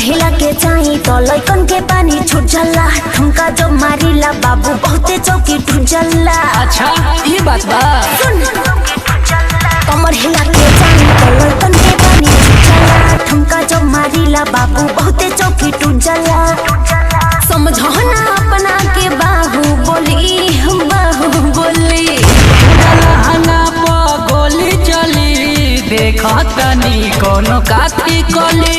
हिला के चाही तो लइकन के पानी छूट जाला। ठुमका जो मारिला बाबू बहुते चौकी टूट जाला। अच्छा ये बात बा। कमर हिला के चाही तो लइकन के पानी छूट जाला। ठुमका जो मारिला बाबू बहुते चौकी टूट जाला। समझो ना अपना के बाहु बोली लहंगा पर गोली चली देखा तनी कोनो काती कली।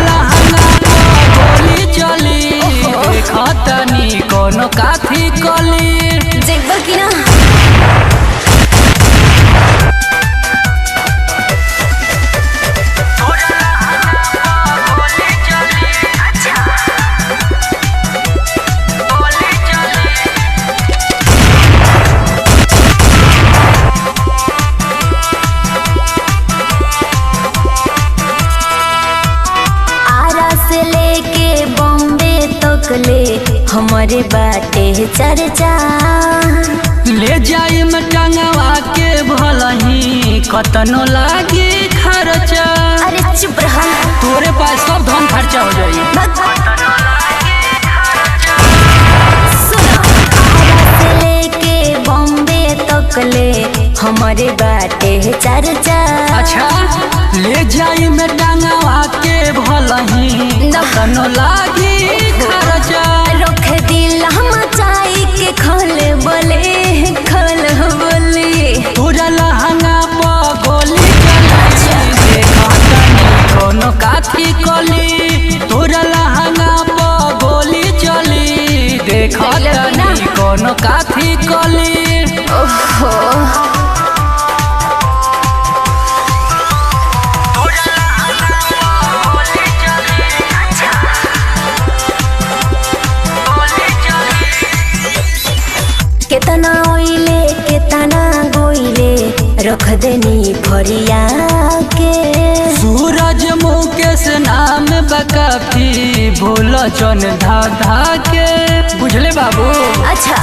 लहंगा पर गोली चली देखा तनी कोनो काती कली। देखबा कि ना हमारे बाटे चर्चा ले जाई में टंगवा के भलही कतनो लागे खर्चा। अरे चुप रहा तोरे पास सब धन खर्चा हो जाई। से लेके बॉम्बे तक ले हमारे बाटे चर्चा। अच्छा ले जाई में टंगवा के भलही कतनो लागे खर्चा। रख दिल मचाई के खल बोले तोरा लहंगा पर गोली चली देखा तनी कोनो काती कली। तोरा लहंगा पर गोली चली देखा तनी कोनो काती कली। ओहो केतना ओइले केतना गोइले रख देनी भरिया के। सूरज मुकेश नाम बकाफी भूल जन धा के बुझले बाबू। अच्छा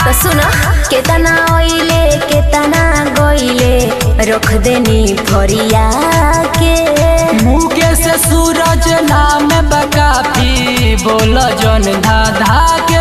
तो सुनो केतना ओइले केतना गोइले रख देनी भरिया के। मुकेश सूरज नाम बकाफी बोल जन धा के